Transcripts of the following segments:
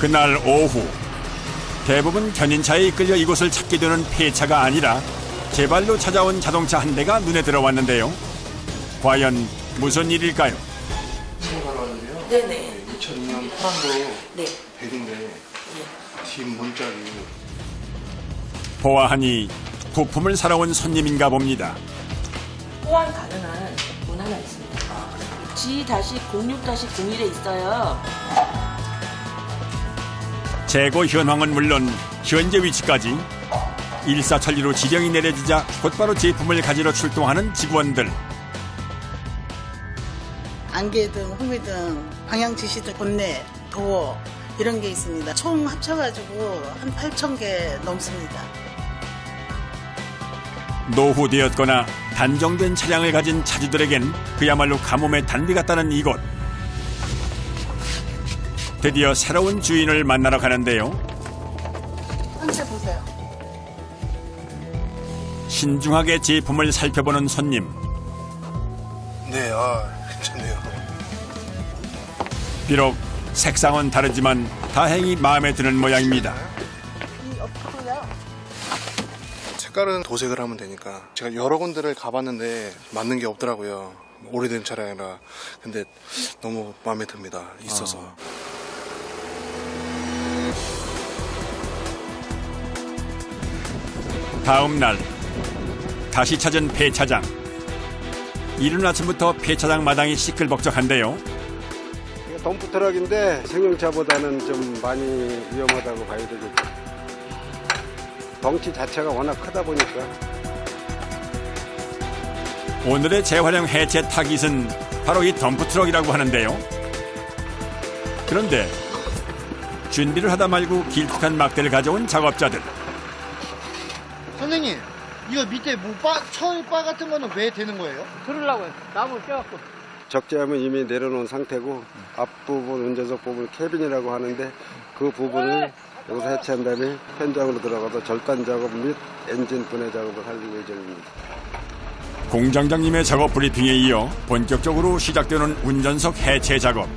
그날 오후 대부분 견인차에 이끌려 이곳을 찾게 되는 폐차가 아니라 제발로 찾아온 자동차 한 대가 눈에 들어왔는데요. 과연 무슨 일일까요? 신발원이요? 네네. 2002년 파란도 네. 백인데 뒷 문짝이 보아하니 부품을 사러 온 손님인가 봅니다. 호환 가능한 문 하나 있습니다. G-06-01에 있어요. 재고 현황은 물론 현재 위치까지 일사천리로 지령이 내려지자 곧바로 제품을 가지러 출동하는 직원들. 안개등, 후미등, 방향지시등, 본넷, 도어 이런 게 있습니다. 총 합쳐가지고 한 8,000개 넘습니다. 노후되었거나 단종된 차량을 가진 차주들에겐 그야말로 가뭄의 단비 같다는 이곳. 드디어 새로운 주인을 만나러 가는데요. 한채 보세요. 신중하게 제품을 살펴보는 손님. 네, 괜찮네요. 비록 색상은 다르지만 다행히 마음에 드는 모양입니다. 색깔은 도색을 하면 되니까. 제가 여러 군데를 가봤는데 맞는 게 없더라고요. 오래된 차량이라. 근데 너무 마음에 듭니다. 있어서. 다음 날 다시 찾은 폐차장. 이른 아침부터 폐차장 마당이 시끌벅적한데요. 덤프트럭인데 승용차보다는 좀 많이 위험하다고 봐야 되겠죠. 덩치 자체가 워낙 크다 보니까. 오늘의 재활용 해체 타깃은 바로 이 덤프트럭이라고 하는데요. 그런데 준비를 하다 말고 길쭉한 막대를 가져온 작업자들. 선생님, 이거 밑에 철바 같은 거는 왜 되는 거예요? 들으려고요. 나무 껴갖고. 적재함은 이미 내려놓은 상태고 앞부분 운전석 부분 캐빈이라고 하는데 그 부분을 여기서 해체한 다음에 현장으로 들어가서 절단 작업 및 엔진 분해 작업을 할 예정입니다. 공장장님의 작업 브리핑에 이어 본격적으로 시작되는 운전석 해체 작업.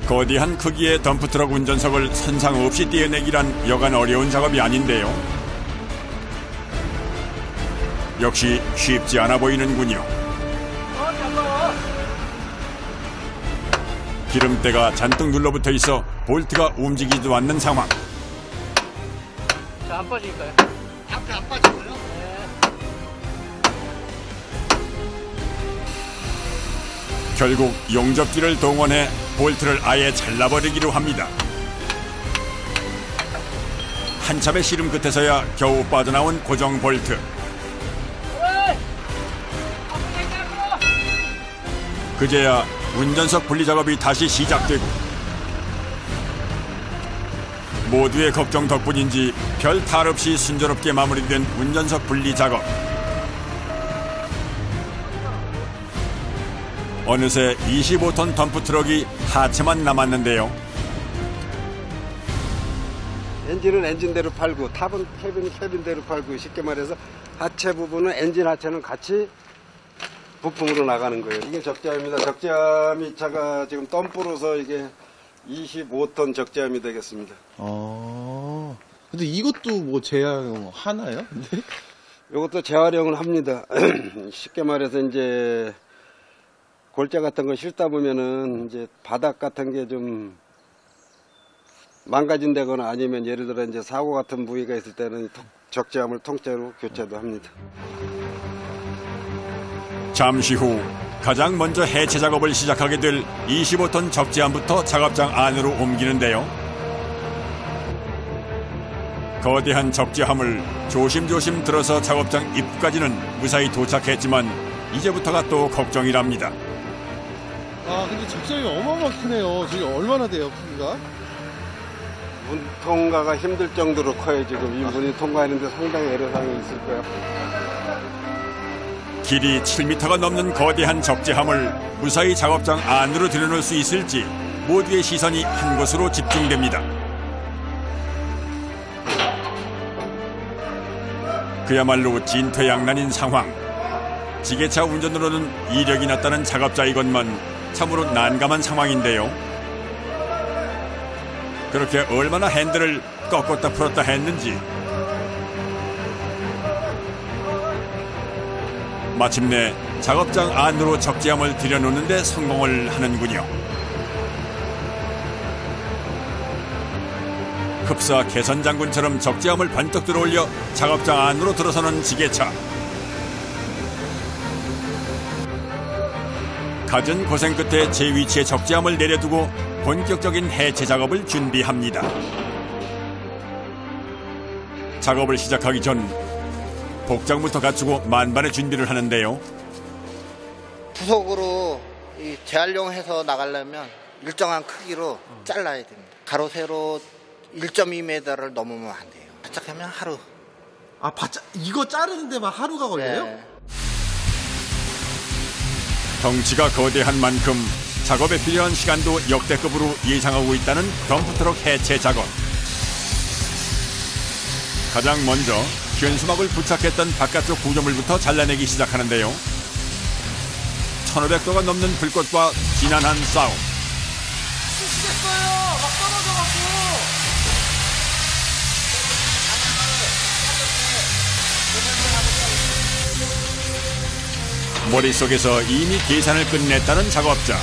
거대한 크기의 덤프트럭 운전석을 선상 없이 떼어내기란 여간 어려운 작업이 아닌데요. 역시 쉽지 않아 보이는군요. 기름때가 잔뜩 눌러붙어 있어 볼트가 움직이지도 않는 상황. 자, 안 빠질까요? 앞에 안 빠지고요? 결국 용접기를 동원해 볼트를 아예 잘라버리기로 합니다. 한참의 씨름 끝에서야 겨우 빠져나온 고정 볼트. 그제야 운전석 분리 작업이 다시 시작되고 모두의 걱정 덕분인지 별 탈 없이 순조롭게 마무리된 운전석 분리 작업. 어느새 25톤 덤프트럭이 하체만 남았는데요. 엔진은 엔진대로 팔고 탑은 캐빈대로 팔고 쉽게 말해서 하체 부분은 엔진 하체는 같이 부품으로 나가는 거예요. 이게 적재함입니다. 적재함이 차가 지금 덤프로서 이게 25톤 적재함이 되겠습니다. 근데 이것도 뭐 재활용 하나요? 근데? 이것도 재활용을 합니다. 쉽게 말해서 이제 골재 같은 거 싣다 보면은 이제 바닥 같은 게 좀 망가진다거나 아니면 예를 들어 이제 사고 같은 부위가 있을 때는 적재함을 통째로 교체도 합니다. 잠시 후 가장 먼저 해체 작업을 시작하게 될 25톤 적재함부터 작업장 안으로 옮기는데요. 거대한 적재함을 조심조심 들어서 작업장 입구까지는 무사히 도착했지만 이제부터가 또 걱정이랍니다. 근데 적재함이 어마어마하게 크네요. 지금 얼마나 돼요, 크기가? 문 통과가 힘들 정도로 커요. 지금 이 문이 통과하는데 상당히 애로사항이 있을 거예요. 길이 7m가 넘는 거대한 적재함을 무사히 작업장 안으로 들여놓을 수 있을지 모두의 시선이 한 곳으로 집중됩니다. 그야말로 진퇴양난인 상황. 지게차 운전으로는 이력이 났다는 작업자이건만 참으로 난감한 상황인데요. 그렇게 얼마나 핸들을 꺾었다 풀었다 했는지 마침내 작업장 안으로 적재함을 들여놓는 데 성공을 하는군요. 흡사 개선장군처럼 적재함을 번쩍 들어올려 작업장 안으로 들어서는 지게차. 갖은 고생 끝에 제 위치에 적재함을 내려두고 본격적인 해체 작업을 준비합니다. 작업을 시작하기 전 복장부터 갖추고 만반의 준비를 하는데요. 부속으로 이 재활용해서 나가려면 일정한 크기로 잘라야 됩니다. 가로 세로 1.2m를 넘으면 안 돼요. 바짝 하면 하루. 아, 이거 자르는 데만 하루가 걸려요? 네. 덩치가 거대한 만큼 작업에 필요한 시간도 역대급으로 예상하고 있다는 덤프트럭 해체 작업. 가장 먼저 현수막을 부착했던 바깥쪽 구조물부터 잘라내기 시작하는데요. 1500도가 넘는 불꽃과 지난한 싸움. 미치겠어요. 막 떨어져갖고. 머릿속에서 이미 계산을 끝냈다는 작업자.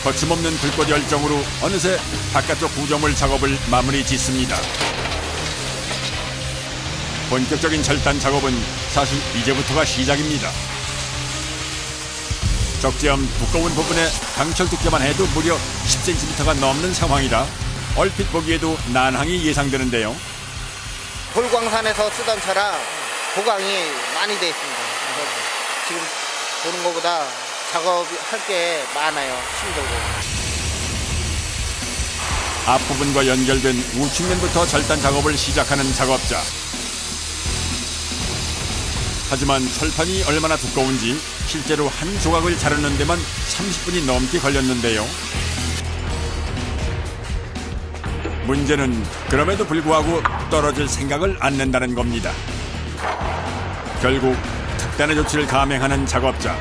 거침없는 불꽃 열정으로 어느새 바깥쪽 구조물 작업을 마무리 짓습니다. 본격적인 절단 작업은 사실 이제부터가 시작입니다. 적재함 두꺼운 부분에 강철 두께만 해도 무려 10cm가 넘는 상황이라 얼핏 보기에도 난항이 예상되는데요. 돌광산에서 쓰던 차라 보강이 많이 돼 있습니다. 그래서 지금 보는 것보다 작업할 게 많아요. 힘들고. 앞부분과 연결된 우측면부터 절단 작업을 시작하는 작업자. 하지만 철판이 얼마나 두꺼운지 실제로 한 조각을 자르는 데만 30분이 넘게 걸렸는데요. 문제는 그럼에도 불구하고 떨어질 생각을 안 낸다는 겁니다. 결국 특단의 조치를 감행하는 작업자.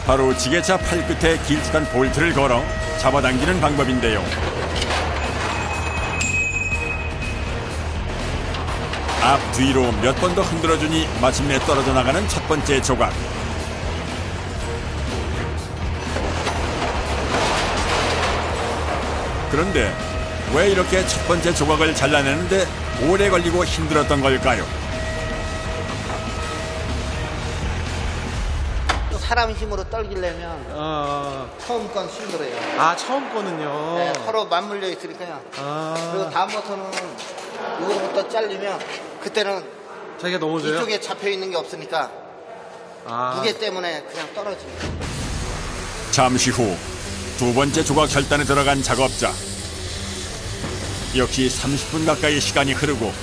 바로 지게차 팔끝에 길쭉한 볼트를 걸어 잡아당기는 방법인데요. 앞 뒤로 몇 번 더 흔들어주니 마침내 떨어져 나가는 첫 번째 조각. 그런데 왜 이렇게 첫 번째 조각을 잘라내는데 오래 걸리고 힘들었던 걸까요? 사람 힘으로 떨기려면 처음 건 힘들어요. 아, 처음 거는요? 네, 서로 맞물려 있으니까요. 그리고 다음부터는 이거부터 잘리면 그때는 자기가 넘어져요? 이쪽에 잡혀 있는 게 없으니까 무게 때문에 그냥 떨어져요. 잠시 후 두 번째 조각 절단에 들어간 작업자. 역시 30분 가까이 시간이 흐르고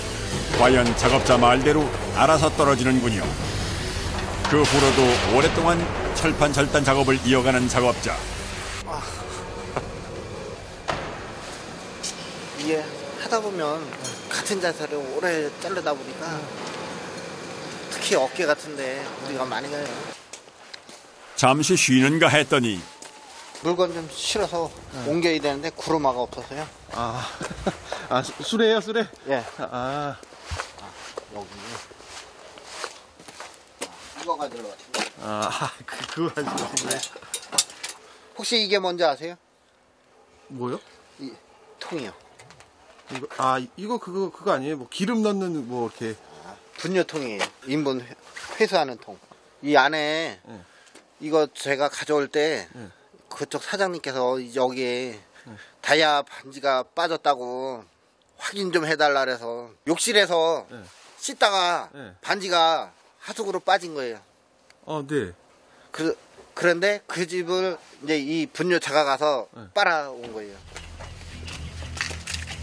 과연 작업자 말대로 알아서 떨어지는군요. 그 후로도 오랫동안 철판 절단 작업을 이어가는 작업자. 이게 하다 보면 같은 자세를 오래 자르다 보니까 특히 어깨 같은데 우리가 많이 가요. 잠시 쉬는가 했더니 물건 좀 실어서 옮겨야 되는데 구루마가 없어서요. 수레예요, 수레? 예. 여기 이거 가지러 왔습니다. 그거 가지고. 네. 혹시 이게 뭔지 아세요? 뭐요? 이 통이요. 이거 그거 아니에요? 뭐 기름 넣는 뭐 이렇게. 분유통이에요. 인분 회수하는 통. 이 안에 이거 제가 가져올 때 그쪽 사장님께서 여기에 다이아 반지가 빠졌다고 확인 좀 해달라 그래서 욕실에서 씻다가 반지가 하수구로 빠진 거예요. 네. 그런데 그 집을 이제 이 분유차가 가서 빨아온 거예요.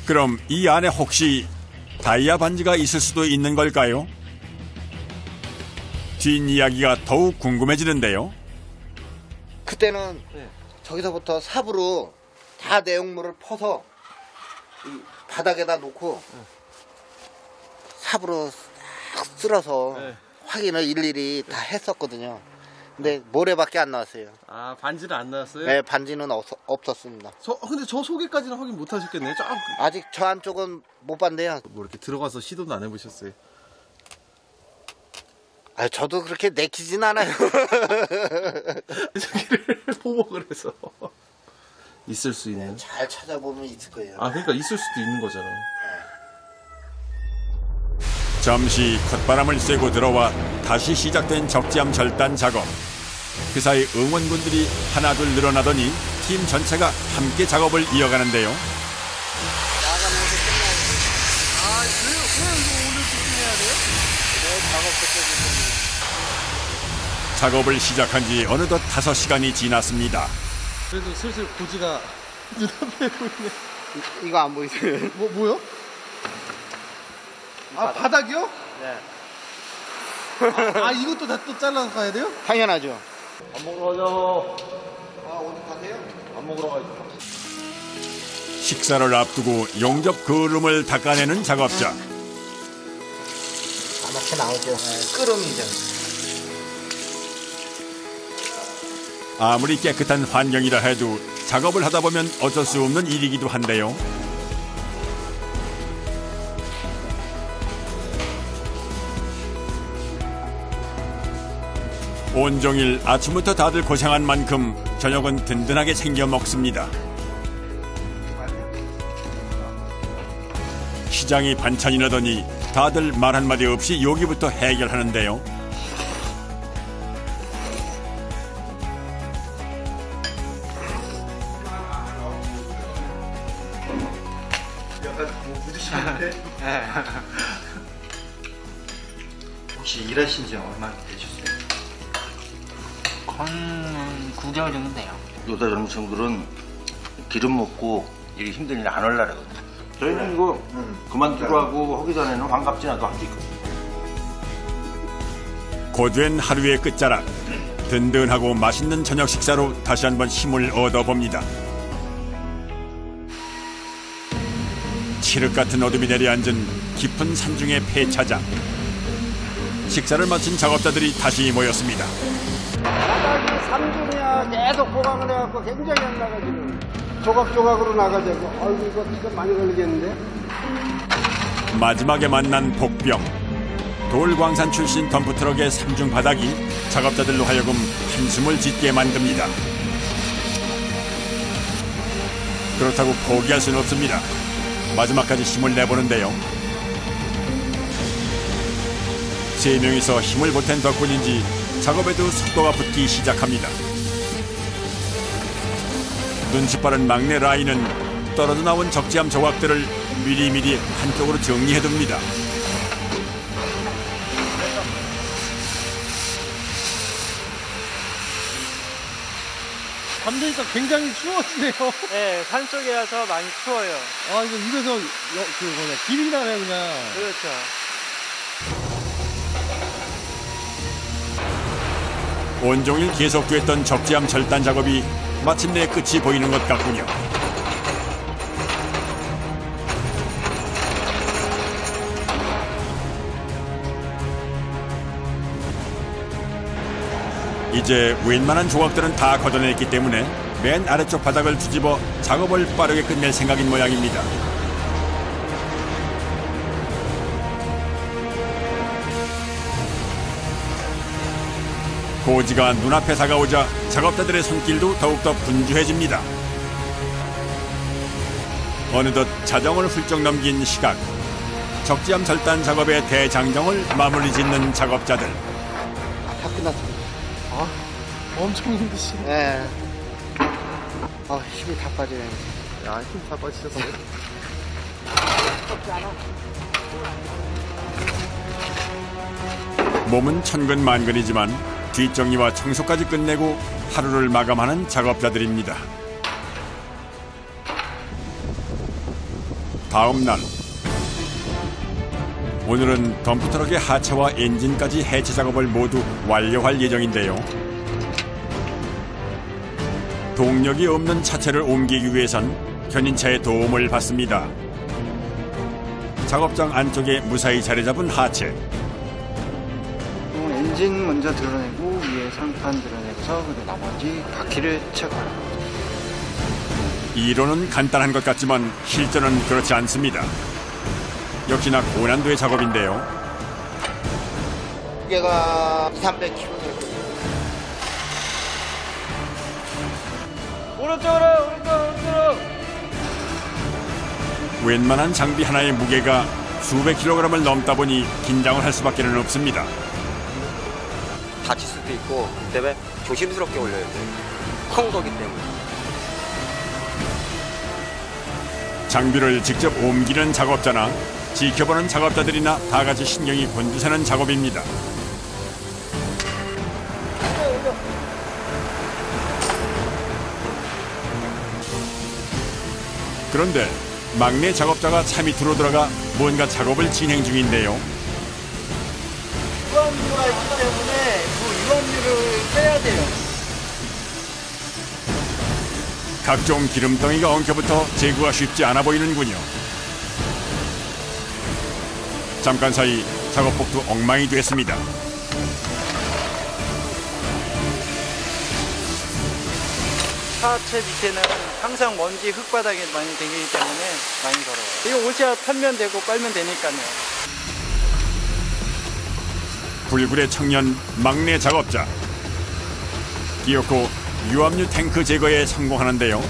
그럼 이 안에 혹시 다이아 반지가 있을 수도 있는 걸까요? 뒷이야기가 더욱 궁금해지는데요. 그때는 저기서부터 삽으로 다 내용물을 퍼서 이 바닥에다 놓고 삽으로 싹 쓸어서 확인을 일일이 다 했었거든요. 근데 모래밖에 안 나왔어요. 아, 반지는 안 나왔어요? 네, 반지는 없었습니다. 근데 저 속에까지는 확인 못 하셨겠네요. 아직 저 안쪽은 못 봤는데요. 뭐 이렇게 들어가서 시도도 안 해보셨어요? 아, 저도 그렇게 내키진 않아요. 저기를 보복을 해서 있을 수 있는. 잘 찾아보면 있을 거예요. 아, 그러니까 있을 수도 있는 거잖아. 잠시 콧바람을 쐬고 들어와 다시 시작된 적지암 절단 작업. 그 사이 응원군들이 하나둘 늘어나더니 팀 전체가 함께 작업을 이어가는데요. 작업을 시작한 지 어느덧 5시간이 지났습니다. 그래도 슬슬 고지가 눈앞에 보이네. 이거 안 보이세요? 뭐요? 아, 바닥이요? 네. 아, 이것도 다 또 잘라서 가야 돼요? 당연하죠. 밥 먹으러 가죠. 아, 어디 가세요? 밥 먹으러 가죠. 식사를 앞두고 용접 그름을 닦아내는 작업자. 아맣게 나오죠. 끄름이죠. 아무리 깨끗한 환경이라 해도 작업을 하다 보면 어쩔 수 없는 일이기도 한데요. 온종일 아침부터 다들 고생한 만큼 저녁은 든든하게 챙겨 먹습니다. 시장이 반찬이 나더니 다들 말 한마디 없이 여기부터 해결하는데요. 혹시 일하신 지 얼마나 되셨어요? 한 9개월 정도 돼요. 요새 젊은 친구들은 기름 먹고 일이 힘든 일 안 하려고 그러거든요. 저희는 이거 그만두고 하고 하기 전에는 환갑지나도 할 수 있거든요. 고된 하루의 끝자락. 든든하고 맛있는 저녁 식사로 다시 한번 힘을 얻어봅니다. 칠흑 같은 어둠이 내려앉은 깊은 산중의 폐차장. 식사를 마친 작업자들이 다시 모였습니다. 바닥이 3중이야 계속 보강을 해갖고 굉장히 안 나가지고 조각조각으로 나가자고. 아이고 이거 시간 많이 걸리겠는데. 마지막에 만난 복병. 돌광산 출신 덤프트럭의 3중 바닥이 작업자들로 하여금 한숨을 짓게 만듭니다. 그렇다고 포기할 수는 없습니다. 마지막까지 힘을 내보는데요. 3명이서 힘을 보탠 덕분인지 작업에도 속도가 붙기 시작합니다. 눈치 빠른 막내 라인은 떨어져 나온 적지암 조각들을 미리미리 한쪽으로 정리해둡니다. 밤 되니까 굉장히 추워지네요. 네, 산속이라서 많이 추워요. 아, 이래서 길이 나네 그냥. 그렇죠. 온종일 계속됐던 적지암 절단 작업이 마침내 끝이 보이는 것 같군요. 이제 웬만한 조각들은 다 걷어냈기 때문에 맨 아래쪽 바닥을 뒤집어 작업을 빠르게 끝낼 생각인 모양입니다. 고지가 눈앞에 다가오자 작업자들의 손길도 더욱더 분주해집니다. 어느덧 자정을 훌쩍 넘긴 시각. 적지암 절단 작업의 대장정을 마무리 짓는 작업자들. 다 끝났습니다. 엄청 힘드시네. 네. 힘이 다 빠지네. 야, 힘 다 빠지셨어요. 몸은 천근만근이지만 뒷정리와 청소까지 끝내고 하루를 마감하는 작업자들입니다. 다음 날. 오늘은 덤프트럭의 하체와 엔진까지 해체 작업을 모두 완료할 예정인데요. 동력이 없는 차체를 옮기기 위해선 견인차의 도움을 받습니다. 작업장 안쪽에 무사히 자리 잡은 하체. 엔진 먼저 드러내고 위에 상판 드러내고서 그리고 나머지 바퀴를 체크하는 거죠. 이론은 간단한 것 같지만 실전은 그렇지 않습니다. 역시나 고난도의 작업인데요. 무게가 200~300kg 될 거예요. 오른쪽으로! 웬만한 장비 하나의 무게가 수백 킬로그램을 넘다 보니 긴장을 할 수밖에 없습니다. 다칠 수도 있고 그 때문에 조심스럽게 올려야 돼요. 큰 거기 때문에. 장비를 직접 옮기는 작업자나 지켜보는 작업자들이나 다 같이 신경이 곤두세는 작업입니다. 그런데 막내 작업자가 차 밑으로 들어가 뭔가 작업을 진행 중인데요. 유압류가 있기 때문에 그 유압류를 빼야 돼요. 각종 기름덩이가 엉켜붙어 제거가 쉽지 않아 보이는군요. 잠깐 사이 작업복도 엉망이 됐습니다. 차체 밑에는 항상 먼지 흙바닥이 많이 되기 때문에 많이 더러워요. 이거 옷이야 펴면 되고 빨면 되니까요. 불굴의 청년 막내 작업자. 기어코 유압류 탱크 제거에 성공하는데요.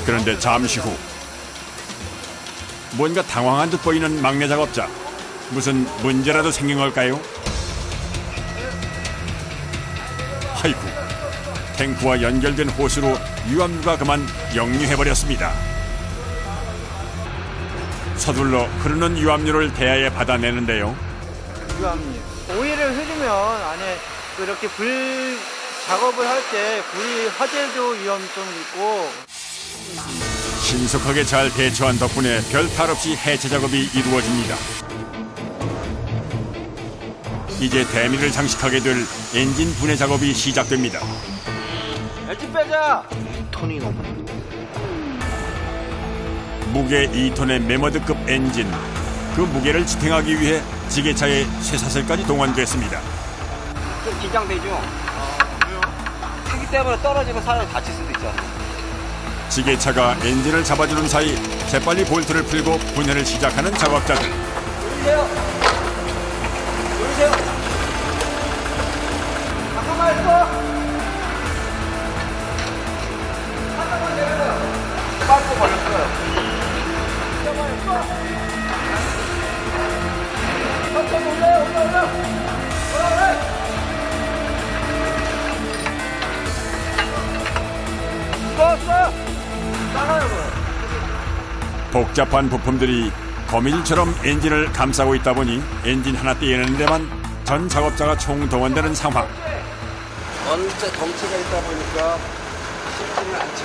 그런데 잠시 후 뭔가 당황한 듯 보이는 막내 작업자. 무슨 문제라도 생긴 걸까요? 아이고, 탱크와 연결된 호스로 유압류가 그만 역류해버렸습니다. 서둘러 흐르는 유압류를 대야에 받아내는데요. 유압류. 오일을 흐르면 안에 이렇게 불 작업을 할 때 불 화재도 위험성이 있고. 신속하게 잘 대처한 덕분에 별 탈 없이 해체 작업이 이루어집니다. 이제 대미를 장식하게 될 엔진 분해 작업이 시작됩니다. 엔진 빼자! 2톤이 넘어요. 무게 2톤의 메머드급 엔진. 그 무게를 지탱하기 위해 지게차에 쇠사슬까지 동원됐습니다. 좀 긴장되죠? 왜요? 크기 때문에 떨어지면 사람이 다칠 수도 있잖아요. 지게차가 엔진을 잡아주는 사이 재빨리 볼트를 풀고 분해를 시작하는 작업자들. 누르세요! 누르세요! 잠깐만 있어! 잠깐만 내려요! 빠르게 걸렸어요. 잠깐만 있어! 천천히 올려! 올라! 쏘았어! 복잡한 부품들이 거미줄처럼 엔진을 감싸고 있다 보니 엔진 하나 떼는 데만 전 작업자가 총동원되는 상황. 전체 덩치가 있다 보니까 쉽지는 않죠.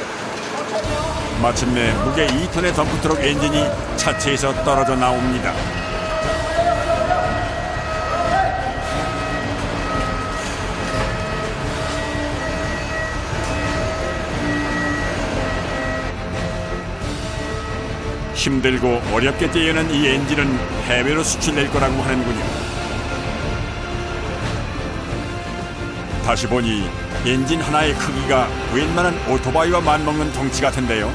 마침내 무게 2톤의 덤프트럭 엔진이 차체에서 떨어져 나옵니다. 힘들고 어렵게 떼어낸 이 엔진은 해외로 수출될 거라고 하는군요. 다시 보니 엔진 하나의 크기가 웬만한 오토바이와 맞먹는 덩치 같은데요.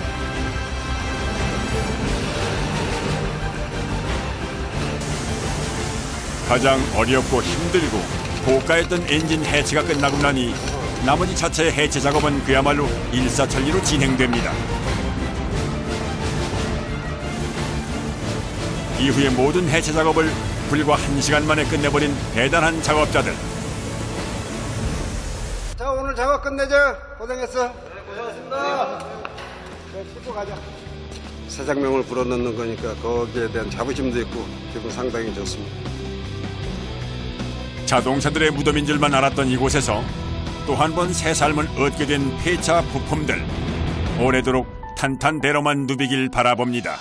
가장 어렵고 힘들고 고가였던 엔진 해체가 끝나고 나니 나머지 차체의 해체 작업은 그야말로 일사천리로 진행됩니다. 이후의 모든 해체 작업을 불과 1시간 만에 끝내버린 대단한 작업자들. 자, 오늘 작업 끝내자. 고생했어. 네, 고생하셨습니다. 네, 씻고 가자. 새 장명을 불어넣는 거니까 거기에 대한 자부심도 있고 기분 상당히 좋습니다. 자동차들의 무덤인 줄만 알았던 이곳에서 또 한 번 새 삶을 얻게 된 폐차 부품들. 오래도록 탄탄대로만 누비길 바라봅니다.